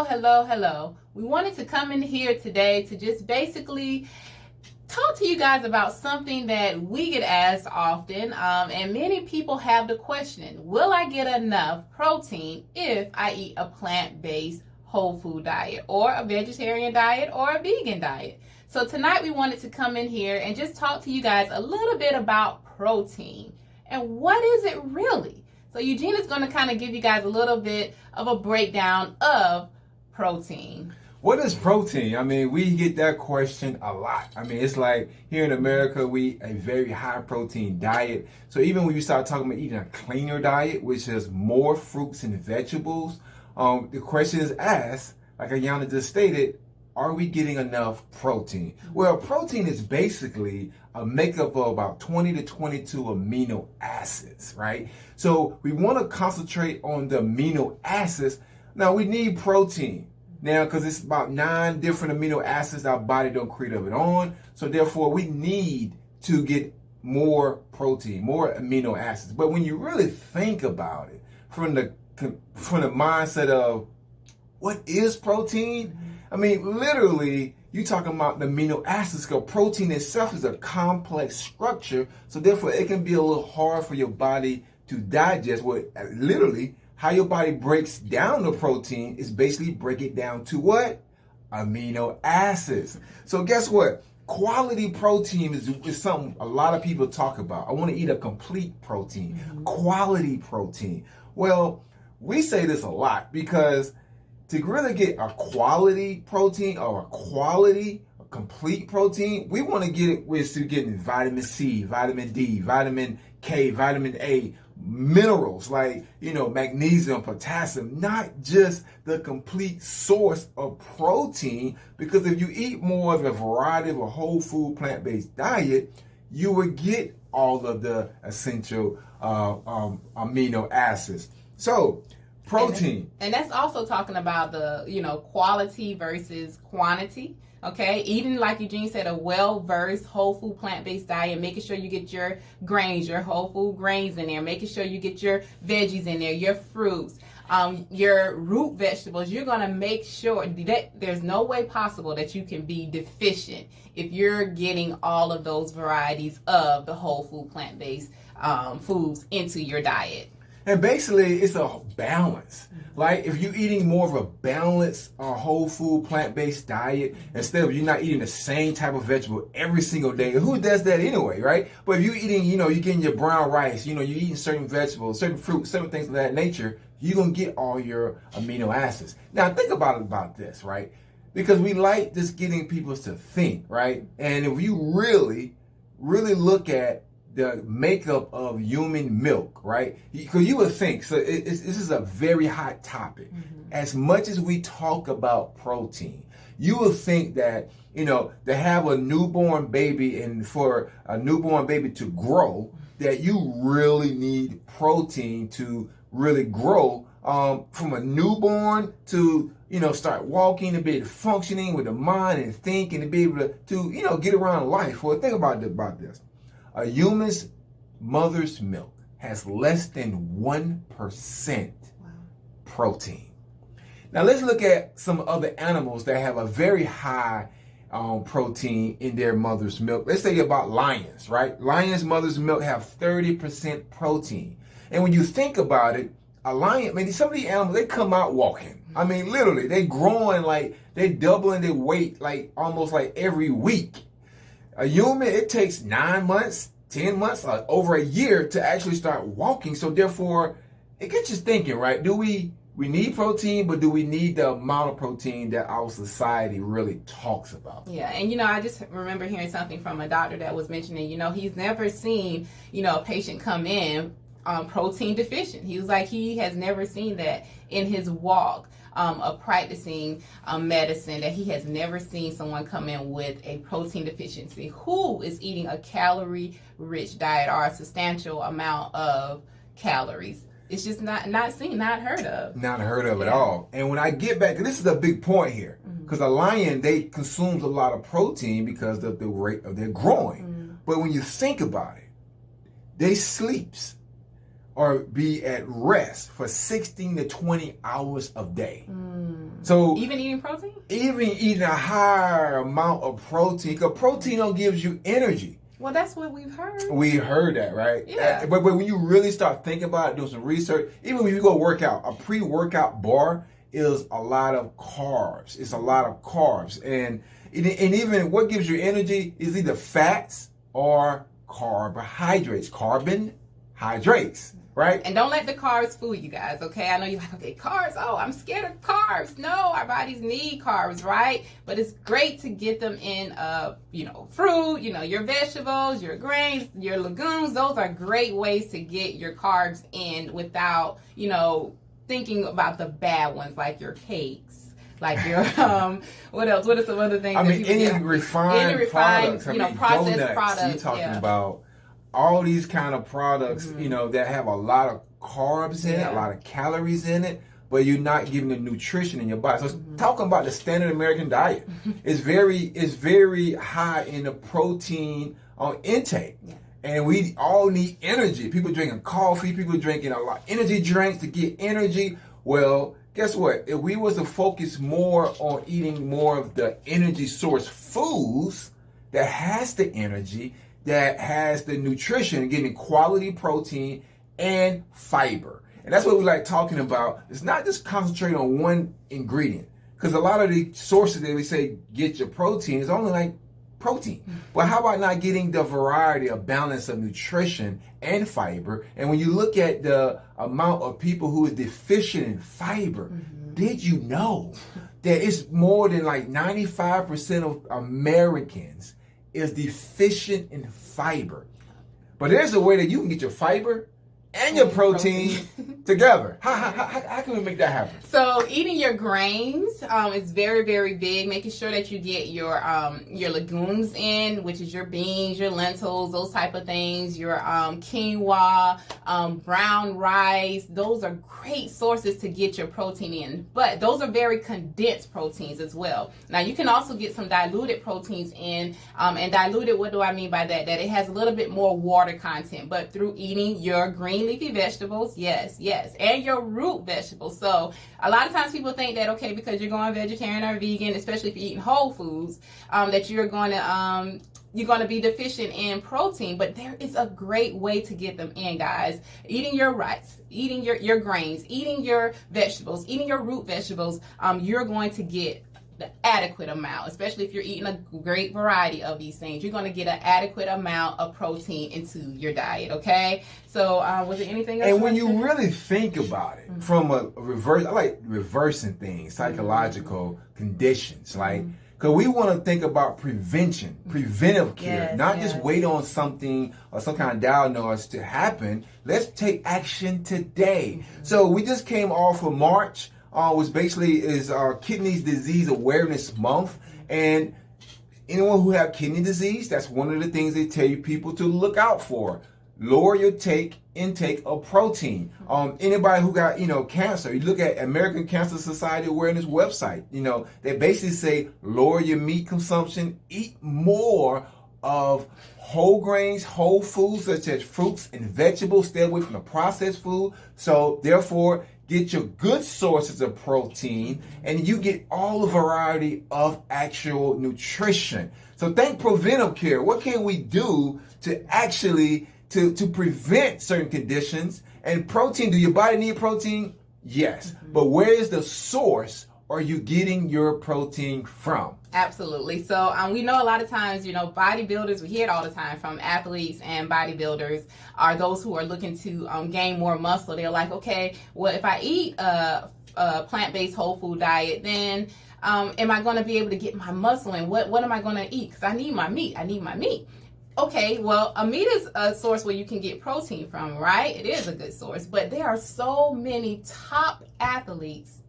Hello. We wanted to come in here today to just basically talk to you guys about something that we get asked often, and many people have the question, will I get enough protein if I eat a plant-based whole food diet or a vegetarian diet or a vegan diet? So tonight we wanted to come in here and just talk to you guys a little bit about protein and what is it really? So Eugene is going to kind of give you guys a little bit of a breakdown of protein. What is protein? I mean, we get that question a lot. I mean, it's like here in America, we eat a very high protein diet. So even when you start talking about eating a cleaner diet, which is more fruits and vegetables, the question is asked, like Ayana just stated, are we getting enough protein? Well, protein is basically a makeup of about 20 to 22 amino acids, right? So we want to concentrate on the amino acids. Now we need protein now because it's about 9 different amino acids our body don't create of it on. So therefore we need to get more protein, more amino acids. But when you really think about it from the mindset of what is protein, I mean, literally, you're talking about the amino acids, because protein itself is a complex structure, so therefore it can be a little hard for your body to digest. Well, literally, how your body breaks down the protein is basically break it down to what? Amino acids. So guess what? Quality protein is something a lot of people talk about. I want to eat a complete protein, quality protein. Well, we say this a lot because to really get a quality protein or a complete protein, we want to get it with getting vitamin C, vitamin D, vitamin K, vitamin A, minerals like, magnesium, potassium, not just the complete source of protein. Because if you eat more of a variety of a whole food plant-based diet, you will get all of the essential amino acids. So protein. And that's also talking about the, quality versus quantity. Okay, eating, like Eugene said, a well-versed whole food plant-based diet, making sure you get your grains, your whole food grains in there, making sure you get your veggies in there, your fruits, your root vegetables. You're going to make sure that there's no way possible that you can be deficient if you're getting all of those varieties of the whole food plant-based foods into your diet. And basically, it's a balance. Like if you're eating more of a balanced whole food plant-based diet, instead of you're not eating the same type of vegetable every single day. Who does that anyway, right? But if you're eating, you're getting your brown rice, you're eating certain vegetables, certain fruits, certain things of that nature, you're going to get all your amino acids. Now, think about this, right? Because we like just getting people to think, right? And if you really look at the makeup of human milk, right? Because you would think, so this is a very hot topic. As much as we talk about protein, you would think that, to have a newborn baby and for a newborn baby to grow, that you really need protein to really grow from a newborn to, start walking and be able to functioning with the mind and think and to be able to get around life. Well, think about this. A human's mother's milk has less than 1% protein. Now let's look at some other animals that have a very high protein in their mother's milk. Let's say about lions, right? Lions' mother's milk have 30% protein. And when you think about it, a lion, some of these animals, they come out walking. I mean, literally, they growing like, they doubling their weight like almost like every week. A human, it takes 9 months, 10 months, over a year to actually start walking. So therefore, it gets you thinking, right? Do we need protein, but do we need the amount of protein that our society really talks about? Yeah, and I just remember hearing something from a doctor that was mentioning, he's never seen, a patient come in protein deficient. He was like, he has never seen that in his walk of practicing medicine, that he has never seen someone come in with a protein deficiency who is eating a calorie-rich diet or a substantial amount of calories. It's just not seen, not heard of. Not heard of at all. And when I get back, this is a big point here, because a lion, they consumes a lot of protein because of the rate of their growing. But when you think about it, they sleeps or be at rest for 16 to 20 hours a day. So even eating protein? Even eating a higher amount of protein, because protein don't gives you energy. Well, that's what we've heard. We heard that, right? Yeah. But when you really start thinking about it, doing some research, even when you go work out, a pre-workout bar is a lot of carbs. It's a lot of carbs. And even what gives you energy is either fats or carbohydrates. Carbohydrates, right? And don't let the carbs fool you guys, okay? I know you're like, okay, carbs, oh, I'm scared of carbs. No, our bodies need carbs, right? But it's great to get them in, fruit, your vegetables, your grains, your legumes. Those are great ways to get your carbs in without, thinking about the bad ones, like your cakes, like your, what else? What are some other things? Any refined products, processed donuts, products. You're talking about all these kind of products, that have a lot of carbs in it, a lot of calories in it, but you're not getting the nutrition in your body. So talking about the standard American diet, it's very high in the protein intake. Yeah. And we all need energy. People drinking coffee, people drinking a lot of energy drinks to get energy. Well, guess what? If we was to focus more on eating more of the energy source foods that has the energy, that has the nutrition, getting quality protein and fiber. And that's what we like talking about. It's not just concentrating on one ingredient. Because a lot of the sources that we say get your protein is only like protein. But how about not getting the variety of balance of nutrition and fiber? And when you look at the amount of people who is deficient in fiber, did you know that it's more than like 95% of Americans is deficient in fiber? But there's a way that you can get your fiber and your protein together. How can we make that happen? So eating your grains is very, very big. Making sure that you get your legumes in, which is your beans, your lentils, those type of things, your quinoa, brown rice. Those are great sources to get your protein in. But those are very condensed proteins as well. Now you can also get some diluted proteins in. And diluted, what do I mean by that? That it has a little bit more water content. But through eating your green leafy vegetables, yes, and your root vegetables. So a lot of times people think that, okay, because you're going vegetarian or vegan, especially if you're eating whole foods, that you're going to be deficient in protein. But there is a great way to get them in, guys. Eating your rice, eating your grains, eating your vegetables, eating your root vegetables, you're going to get the adequate amount, especially if you're eating a great variety of these things. You're going to get an adequate amount of protein into your diet, okay? So was there anything else? And when you really think about it from a reverse, I like reversing things, psychological conditions, like, because we want to think about preventive care, not just wait on something or some kind of diagnosis to happen. Let's take action today. So we just came off of March, which basically is our Kidney Disease Awareness Month. And anyone who have kidney disease, that's one of the things they tell you people to look out for. Lower your intake of protein. Anybody who got, cancer, you look at American Cancer Society Awareness website, they basically say lower your meat consumption, eat more of whole grains, whole foods such as fruits and vegetables, stay away from the processed food. So therefore, get your good sources of protein and you get all the variety of actual nutrition. So think preventive care. What can we do to actually to prevent certain conditions? And protein, do your body need protein? Yes. But where is the source are you getting your protein from? Absolutely. So we know a lot of times, bodybuilders, we hear it all the time from athletes and bodybuilders are those who are looking to gain more muscle. They're like, okay, well, if I eat a plant-based whole food diet, then am I going to be able to get my muscle in? What am I going to eat? Because I need my meat. Okay, well, a meat is a source where you can get protein from, right? It is a good source. But there are so many top athletes,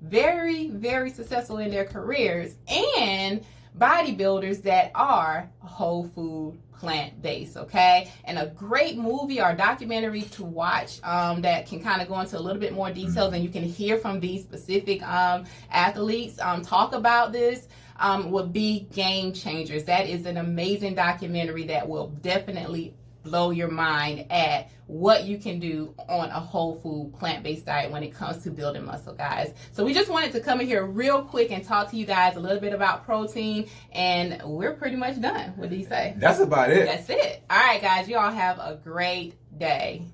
very, very successful in their careers, and bodybuilders that are whole food plant-based, okay? And a great movie or documentary to watch that can kind of go into a little bit more details and you can hear from these specific athletes talk about this would be Game Changers. That is an amazing documentary that will definitely blow your mind at what you can do on a whole food plant-based diet when it comes to building muscle, guys. So we just wanted to come in here real quick and talk to you guys a little bit about protein, and we're pretty much done. What do you say? That's about it. That's it. All right, guys, you all have a great day.